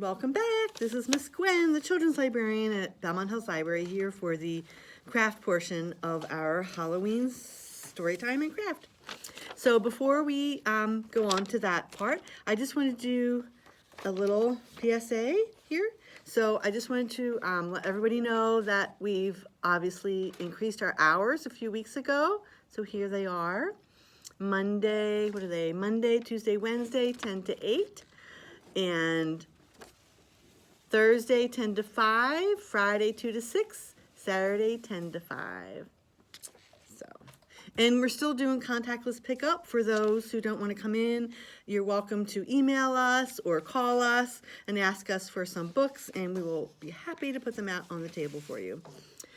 Welcome back. This is Miss Gwen, the children's librarian at Belmont Hills Library, here for the craft portion of our Halloween story time and craft. So before we go on to that part, I just want to do a little PSA here. So I just wanted to let everybody know that we've obviously increased our hours a few weeks ago. So here they are. Monday, what are they? Monday, Tuesday, Wednesday, 10 to 8. And Thursday, 10 to 5, Friday, 2 to 6, Saturday, 10 to 5. So, and we're still doing contactless pickup for those who don't want to come in. You're welcome to email us or call us and ask us for some books, and we will be happy to put them out on the table for you.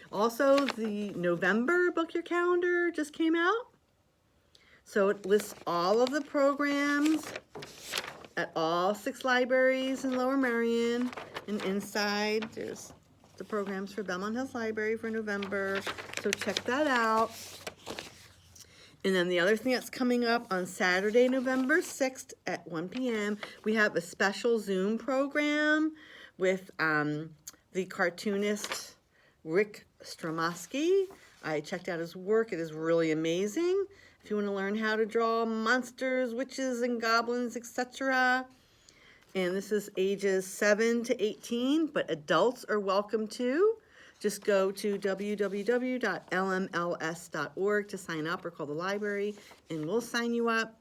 Also, the November Book Your Calendar just came out. So it lists all of the programs at all 6 libraries in Lower Merion. And inside, there's the programs for Belmont Hills Library for November. So check that out. And then the other thing that's coming up on Saturday, November 6th at 1 p.m., we have a special Zoom program with the cartoonist Rick Stromasky. I checked out his work. It is really amazing. If you want to learn how to draw monsters, witches, and goblins, etc. And this is ages 7 to 18, but adults are welcome too. Just go to www.lmls.org to sign up or call the library, and we'll sign you up.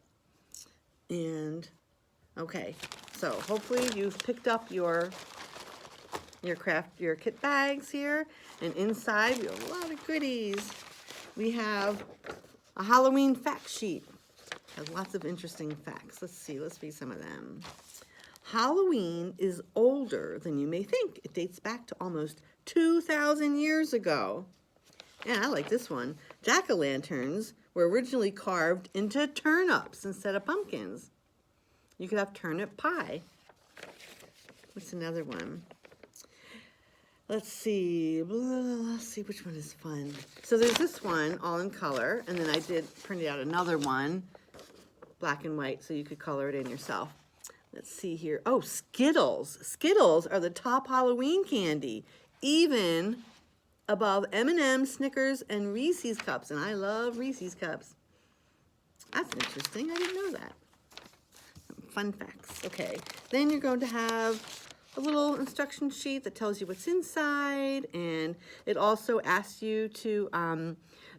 And, okay, so hopefully you've picked up your kit bags here. And inside, we have a lot of goodies. We have a Halloween fact sheet. It has lots of interesting facts. Let's see, let's read some of them. Halloween is older than you may think. It dates back to almost 2,000 years ago. Yeah, I like this one. Jack-o'-lanterns were originally carved into turnips instead of pumpkins. You could have turnip pie. What's another one? Let's see which one is fun. So there's this one, all in color, and then I did print out another one, black and white, so you could color it in yourself. Let's see here. Oh, Skittles. Skittles are the top Halloween candy, even above M&M's, Snickers, and Reese's Cups. And I love Reese's Cups. That's interesting. I didn't know that. Some fun facts. Okay. Then you're going to have a little instruction sheet that tells you what's inside. And it also asks you to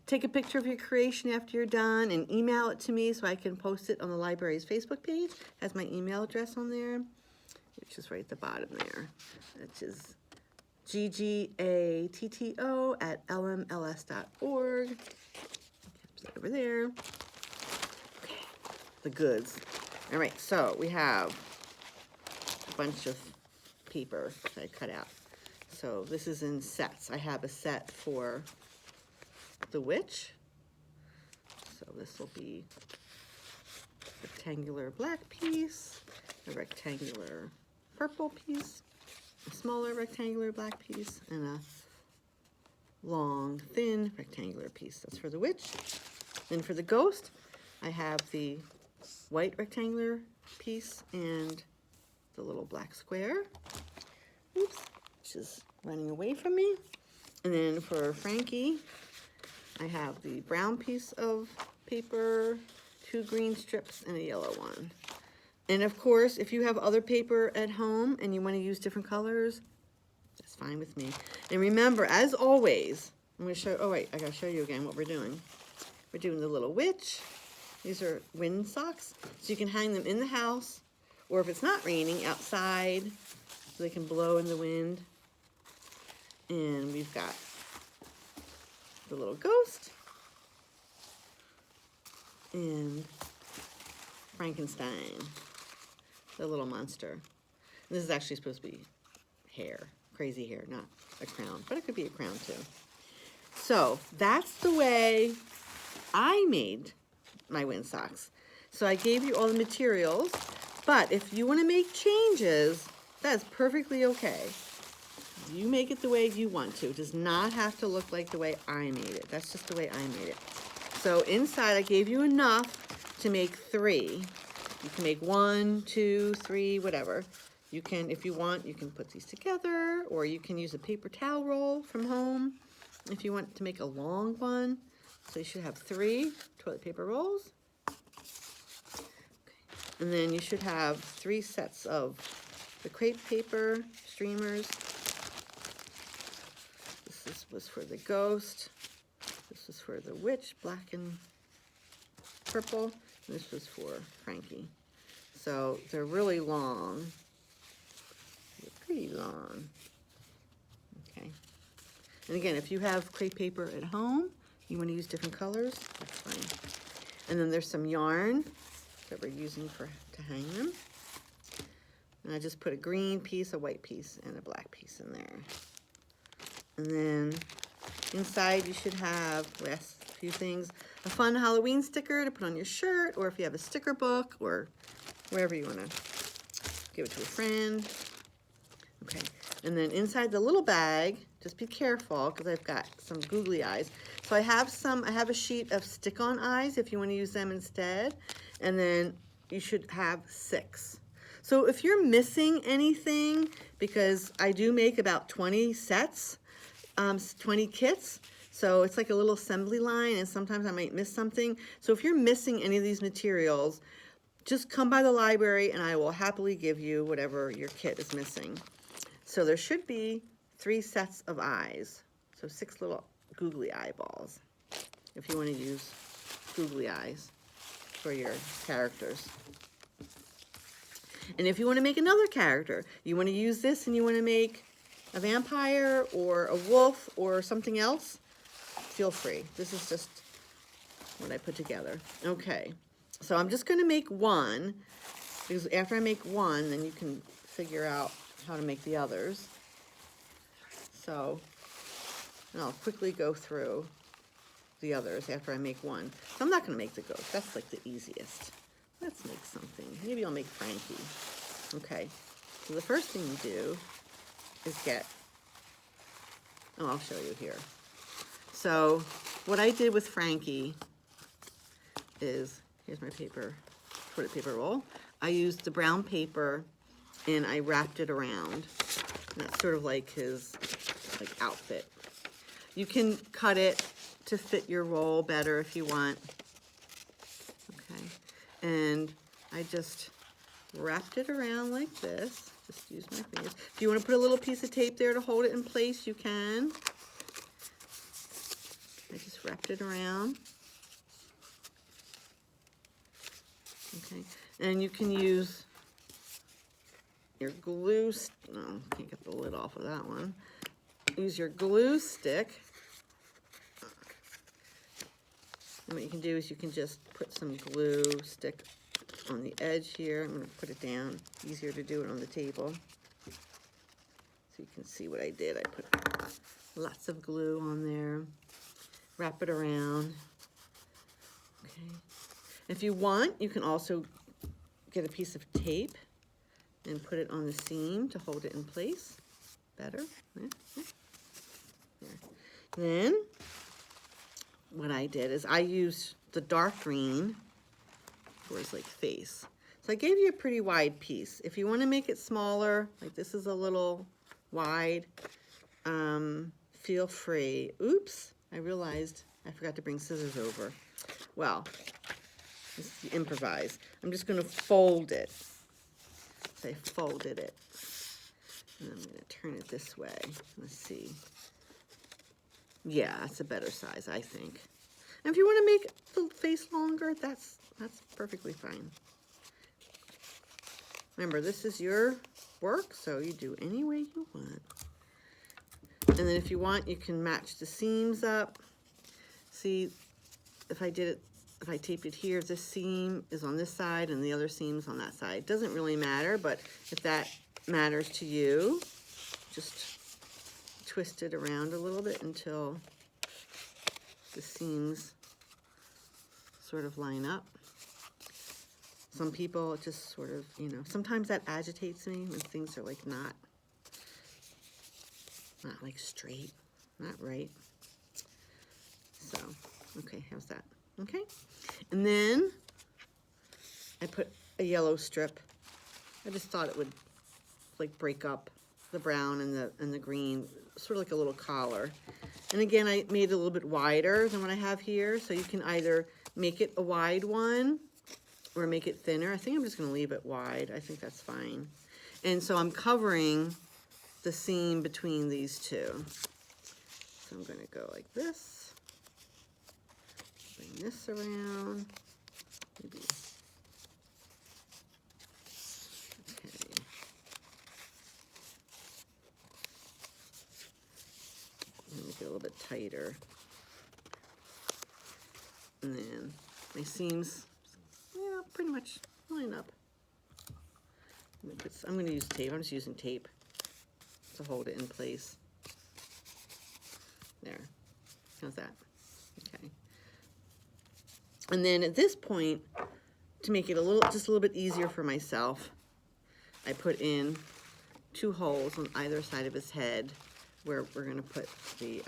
take a picture of your creation after you're done and email it to me so I can post it on the library's Facebook page. It has my email address on there, which is right at the bottom there, which is ggatto@lmls.org. Over there. Okay, the goods. All right, so we have a bunch of paper that I cut out. So this is in sets. I have a set for the witch. So this will be a rectangular black piece, a rectangular purple piece, a smaller rectangular black piece, and a long, thin rectangular piece. That's for the witch. Then for the ghost, I have the white rectangular piece and the little black square. Oops, which is running away from me. And then for Frankie, I have the brown piece of paper, 2 green strips, and a yellow one. And of course, if you have other paper at home and you want to use different colors, that's fine with me. And remember, as always, I'm going to show, oh wait, I got to show you again what we're doing. We're doing the little witch. These are windsocks, so you can hang them in the house, or if it's not raining, outside, so they can blow in the wind. And we've got the little ghost and Frankenstein, the little monster. And this is actually supposed to be hair, crazy hair, not a crown, but it could be a crown too. So that's the way I made my windsocks. So I gave you all the materials, but if you want to make changes, that's perfectly okay. You make it the way you want to. It does not have to look like the way I made it. That's just the way I made it. So inside I gave you enough to make 3. You can make 1, 2, 3, whatever. You can, if you want, you can put these together, or you can use a paper towel roll from home if you want to make a long one. So you should have 3 toilet paper rolls. Okay. And then you should have 3 sets of the crepe paper streamers. This was for the ghost. This was for the witch, black and purple. And this was for Frankie. So they're really long. They're pretty long. Okay. And again, if you have crepe paper at home, you want to use different colors, that's fine. And then there's some yarn that we're using to hang them. And I just put a green piece, a white piece, and a black piece in there. And then inside you should have, last few things, a fun Halloween sticker to put on your shirt, or if you have a sticker book, or wherever you want to give it to a friend. Okay, and then inside the little bag, just be careful because I've got some googly eyes. So I have a sheet of stick-on eyes if you want to use them instead. And then you should have 6. So if you're missing anything, because I do make about 20 sets, 20 kits, so it's like a little assembly line, and sometimes I might miss something. So if you're missing any of these materials, just come by the library and I will happily give you whatever your kit is missing. So there should be 3 sets of eyes, so 6 little googly eyeballs, if you want to use googly eyes for your characters. And if you want to make another character, you want to use this and you want to make a vampire or a wolf or something else, feel free. This is just what I put together. Okay, so I'm just going to make one, because after I make one, then you can figure out how to make the others. So, and I'll quickly go through the others after I make one. So I'm not going to make the ghost. That's like the easiest. Let's make something. Maybe I'll make Frankie. Okay, so the first thing you do is I'll show you here. So what I did with Frankie is, here's my paper, toilet paper roll. I used the brown paper and I wrapped it around. And that's sort of like his outfit. You can cut it to fit your roll better if you want. Okay, and I just wrapped it around like this. Just use my fingers. If you want to put a little piece of tape there to hold it in place, you can. I just wrapped it around. Okay, and you can use your glue, no, can't get the lid off of that one. Use your glue stick. And what you can do is you can just put some glue stick on the edge here. I'm going to put it down. Easier to do it on the table. So you can see what I did. I put lots of glue on there. Wrap it around. Okay. If you want, you can also get a piece of tape and put it on the seam to hold it in place better. There. Then what I did is I used the dark green for his like face. So I gave you a pretty wide piece. If you want to make it smaller, like this is a little wide, feel free. Oops, I realized I forgot to bring scissors over. Well, this is improvise. I'm just going to fold it. So I folded it. And I'm going to turn it this way. Let's see. Yeah, that's a better size, I think. And if you want to make the face longer, that's perfectly fine. Remember, this is your work, so you do any way you want. And then if you want, you can match the seams up. See, if I taped it here, this seam is on this side and the other seam's on that side. It doesn't really matter, but if that matters to you, just twist it around a little bit until the seams sort of line up. Some people just sort of, you know, sometimes that agitates me when things are like not like straight, not right. So, okay, how's that? Okay, and then I put a yellow strip. I just thought it would like break up the brown and the green, sort of like a little collar. And again, I made it a little bit wider than what I have here, so you can either make it a wide one or make it thinner. I think I'm just going to leave it wide. I think that's fine. And so I'm covering the seam between these two. So I'm going to go like this. Bring this around. Maybe. Okay. Make it a little bit tighter. And then my seams, yeah, pretty much line up. I'm going to use tape. I'm just using tape to hold it in place. There. How's that? Okay. And then at this point, to make it just a little bit easier for myself, I put in 2 holes on either side of his head where we're going to put the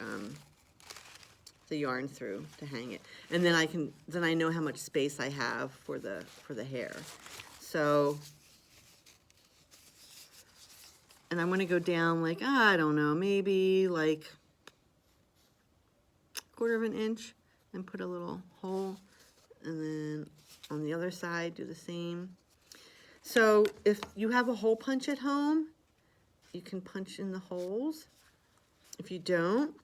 yarn through to hang it. And then I know how much space I have for the hair. So, and I'm going to go down like, I don't know, maybe like 1/4 of an inch and put a little hole. And then on the other side, do the same. So if you have a hole punch at home, you can punch in the holes. If you don't,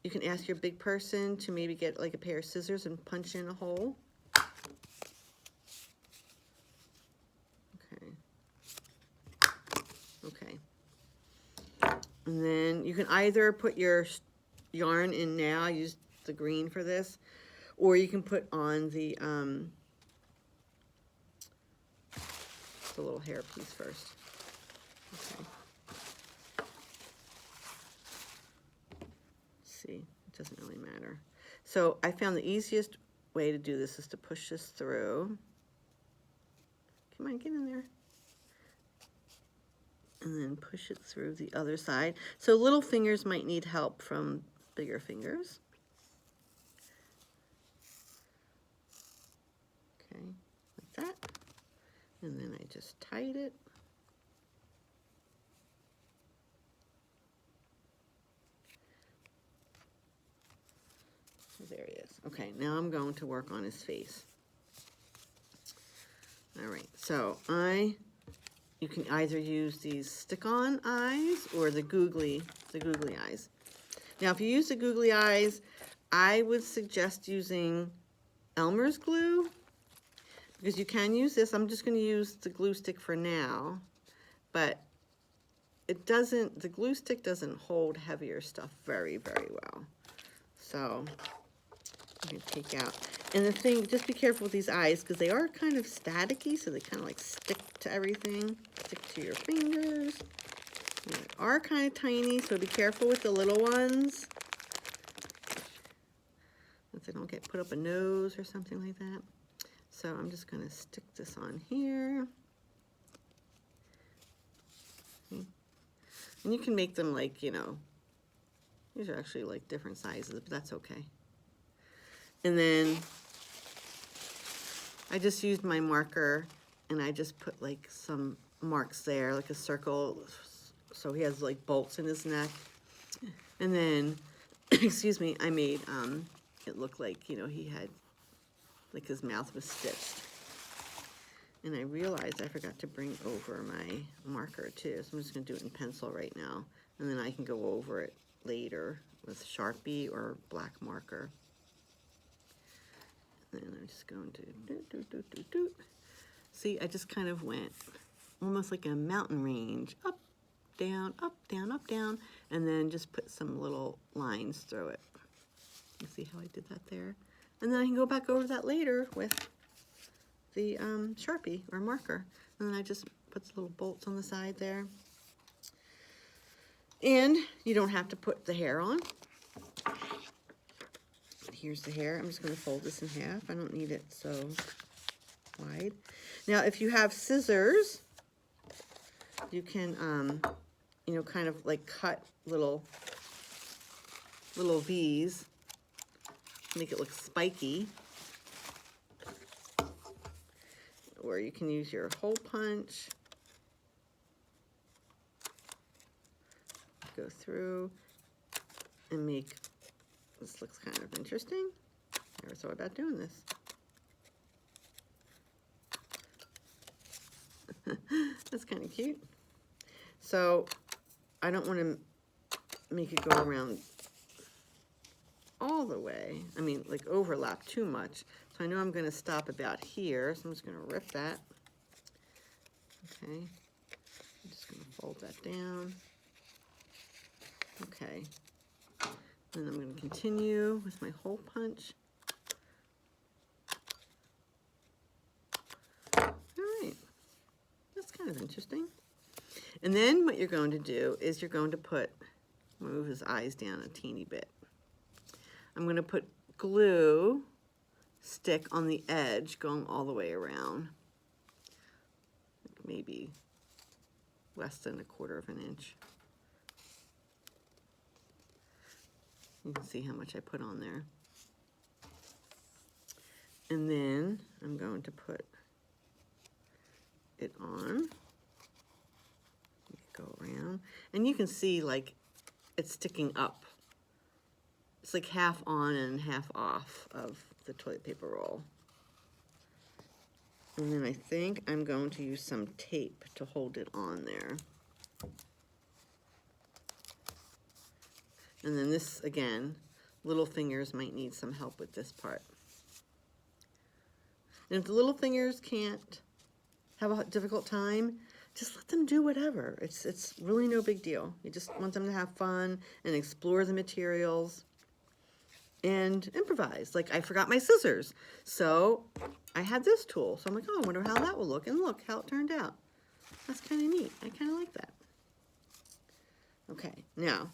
you can ask your big person to maybe get like a pair of scissors and punch in a hole. Okay. Okay. And then you can either put your yarn in now, I used the green for this, or you can put on the little hair piece first. Okay. See, it doesn't really matter. So I found the easiest way to do this is to push this through. Come on, get in there. And then push it through the other side. So little fingers might need help from bigger fingers. Okay, like that. And then I just tied it. There he is. Okay, now I'm going to work on his face. All right, so you can either use these stick-on eyes or the googly eyes. Now, if you use the googly eyes, I would suggest using Elmer's glue, because you can use this. I'm just going to use the glue stick for now, but the glue stick doesn't hold heavier stuff very, very well. So I'm going to take out, and the thing, just be careful with these eyes, because they are kind of staticky, so they kind of like stick to everything, stick to your fingers. And they are kind of tiny, so be careful with the little ones, if they don't get put up a nose or something like that. So I'm just going to stick this on here. Okay. And you can make them like, you know, these are actually like different sizes, but that's okay. And then I just used my marker and I just put like some marks there, like a circle, so he has like bolts in his neck. And then, excuse me, I made it look like, you know, he had, like his mouth was stitched. And I realized I forgot to bring over my marker too, so I'm just going to do it in pencil right now, and then I can go over it later with Sharpie or black marker. And I'm just going to see, I just kind of went almost like a mountain range, up, down, up, down, up, down, and then just put some little lines through it. You see how I did that there? And then I can go back over that later with the Sharpie or marker. And then I just put the little bolts on the side there. And you don't have to put the hair on. Here's the hair. I'm just going to fold this in half. I don't need it so wide. Now, if you have scissors, you can, you know, kind of like cut little V's, make it look spiky. Or you can use your hole punch. go through and make, this looks kind of interesting. Never thought about doing this. That's kind of cute. So I don't want to make it go around all the way. I mean, like overlap too much. So I know I'm going to stop about here. So I'm just going to rip that. Okay. I'm just going to fold that down. Okay. And I'm going to continue with my hole punch. All right. That's kind of interesting. And then what you're going to do is you're going to put, move his eyes down a teeny bit. I'm going to put glue stick on the edge going all the way around. Maybe less than 1/4 of an inch. You can see how much I put on there. And then I'm going to put it on. Go around. And you can see like it's sticking up. It's like half on and half off of the toilet paper roll. And then I think I'm going to use some tape to hold it on there. And then this, again, little fingers might need some help with this part. And if the little fingers can't have a difficult time, just let them do whatever. It's really no big deal. You just want them to have fun and explore the materials and improvise. Like I forgot my scissors, so I had this tool. So I'm like, oh, I wonder how that will look. And look how it turned out. That's kind of neat. I kind of like that. Okay, now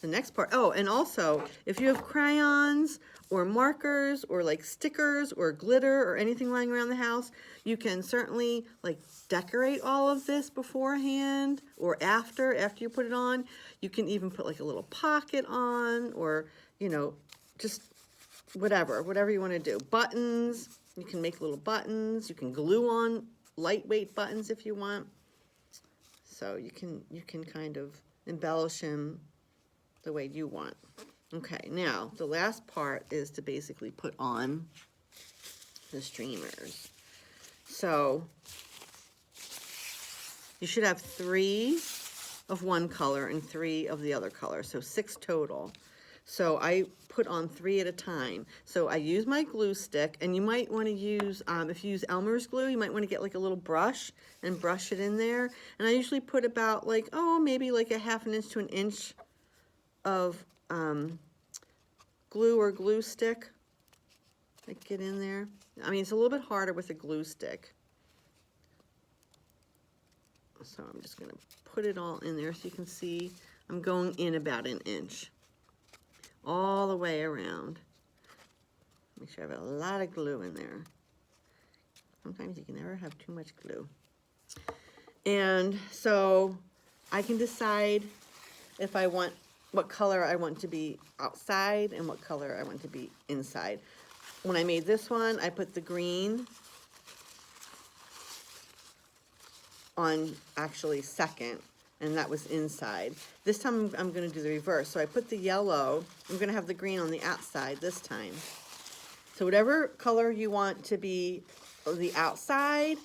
the next part. Oh, and also if you have crayons or markers or like stickers or glitter or anything lying around the house, you can certainly like decorate all of this beforehand or after you put it on. You can even put like a little pocket on, or, you know, just whatever you want to do. Buttons, you can make little buttons. You can glue on lightweight buttons if you want. So you can kind of embellish him the way you want. Okay, now the last part is to basically put on the streamers. So you should have 3 of one color and 3 of the other color, so 6 total. So I put on 3 at a time. So I use my glue stick, and you might want to use, if you use Elmer's glue, you might want to get like a little brush and brush it in there. And I usually put about like, maybe like a 1/2 inch to 1 inch of glue or glue stick. Like get in there. I mean, it's a little bit harder with a glue stick. So I'm just going to put it all in there so you can see I'm going in about 1 inch. All the way around. Make sure I have a lot of glue in there. Sometimes you can never have too much glue. And so I can decide if I want, what color I want to be outside and what color I want to be inside. When I made this one, I put the green on actually second, and that was inside. This time I'm going to do the reverse. So I put the yellow, I'm going to have the green on the outside this time. So whatever color you want to be the outside,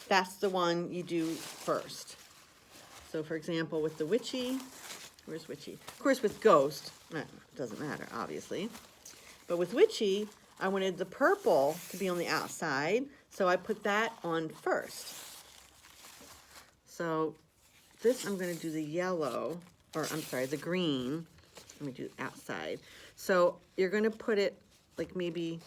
that's the one you do first. So for example, with the witchy, where's witchy? Of course with ghost, it doesn't matter obviously. But with witchy, I wanted the purple to be on the outside, so I put that on first. So this, I'm going to do the yellow, or I'm sorry, the green. Let me do outside. So you're going to put it like maybe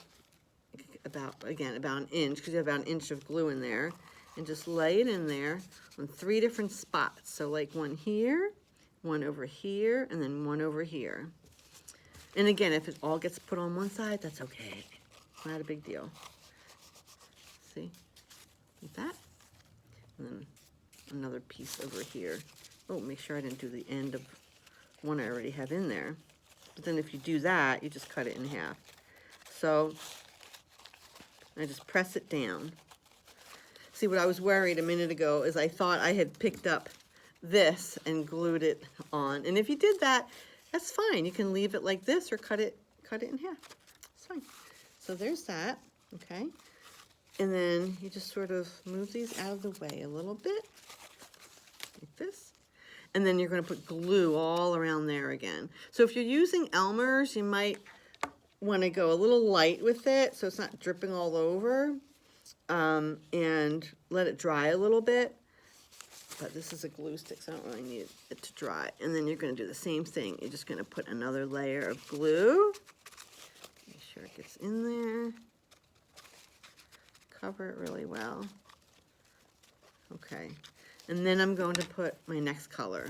about 1 inch, because you have about 1 inch of glue in there, and just lay it in there on 3 different spots. So like one here, one over here, and then one over here. And again, if it all gets put on one side, that's okay. Not a big deal. See? Like that. And then another piece over here. Oh, make sure I didn't do the end of one I already have in there. But then if you do that, you just cut it in half. So I just press it down. See, what I was worried a minute ago is I thought I had picked up this and glued it on. And if you did that, that's fine. You can leave it like this or cut it in half. It's fine. So there's that, okay? And then you just sort of move these out of the way a little bit, like this. And then you're gonna put glue all around there again. So if you're using Elmer's, you might wanna go a little light with it so it's not dripping all over, and let it dry a little bit. But this is a glue stick, so I don't really need it to dry. And then you're gonna do the same thing. You're just gonna put another layer of glue. Make sure it gets in there. Cover it really well. Okay, and then I'm going to put my next color.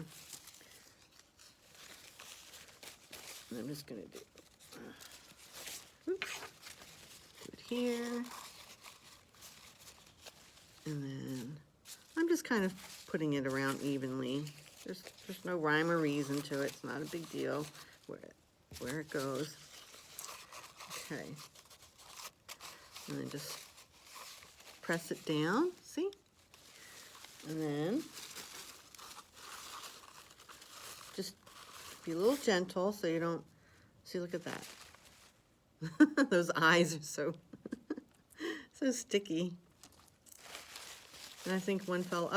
And I'm just gonna do it here. And then I'm just kind of putting it around evenly. There's no rhyme or reason to it. It's not a big deal where it goes. Okay. And then just press it down, see? And then just be a little gentle so you don't, see, look at that. Those eyes are so, so sticky. And I think one fell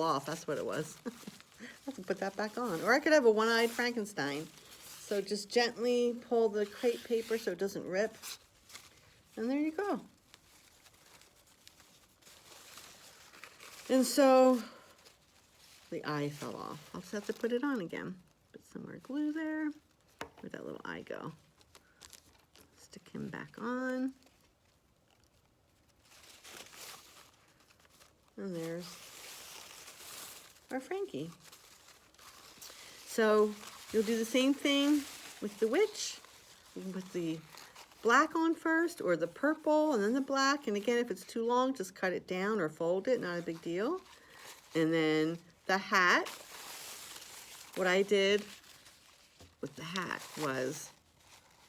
off, that's what it was. I have to put that back on. Or I could have a one-eyed Frankenstein. So just gently pull the crepe paper so it doesn't rip. And there you go. And so the eye fell off. I'll just have to put it on again. Put some more glue there. Where'd that little eye go? Stick him back on. And there's our Frankie. So you'll do the same thing with the witch, with the black on first, or the purple and then the black. And again, if it's too long, just cut it down or fold it, not a big deal. And then the hat, what I did with the hat was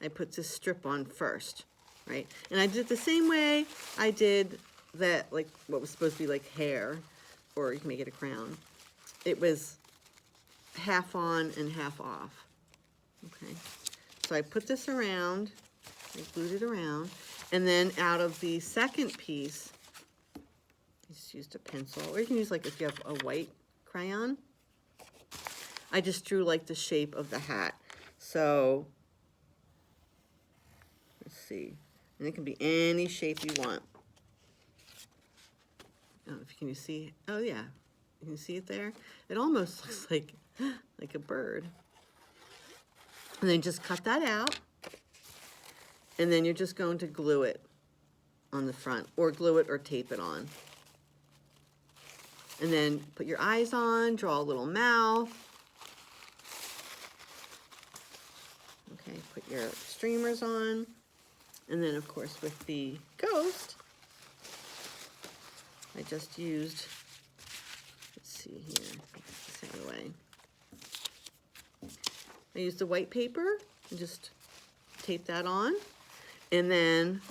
I put this strip on first, right? And I did it the same way I did that, like what was supposed to be like hair, or you can make it a crown. It was half on and half off, okay? So I put this around, I glued it around, and then out of the second piece, I just used a pencil, or you can use, like, if you have a white crayon, I just drew like the shape of the hat. So let's see, and it can be any shape you want. Can you see? Oh yeah, you can see it there. It almost looks like a bird. And then just cut that out, and then you're just going to glue it on the front, or glue it or tape it on. And then put your eyes on, draw a little mouth. Okay, put your streamers on. And then of course with the ghost, I just used, let's see here, get this out of the way. I used the white paper and just tape that on. And then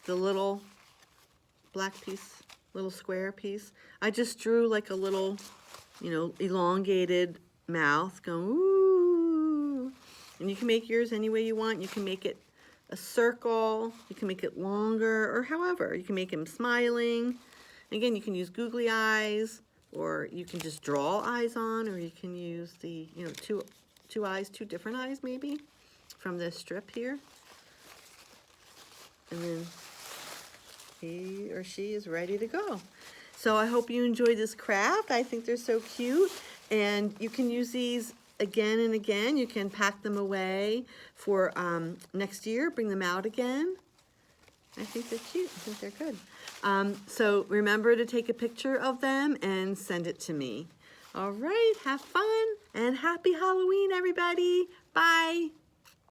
the little black piece, little square piece, I just drew like a little, you know, elongated mouth going, ooh. And you can make yours any way you want. You can make it a circle, you can make it longer, or however. You can make him smiling. Again, you can use googly eyes, or you can just draw eyes on, or you can use the, you know, two eyes, two different eyes maybe, from this strip here. And then he or she is ready to go. So I hope you enjoyed this craft. I think they're so cute, and you can use these again and again. You can pack them away for next year, bring them out again. I think they're cute. I think they're good. So remember to take a picture of them and send it to me. All right, have fun and happy Halloween, everybody. Bye.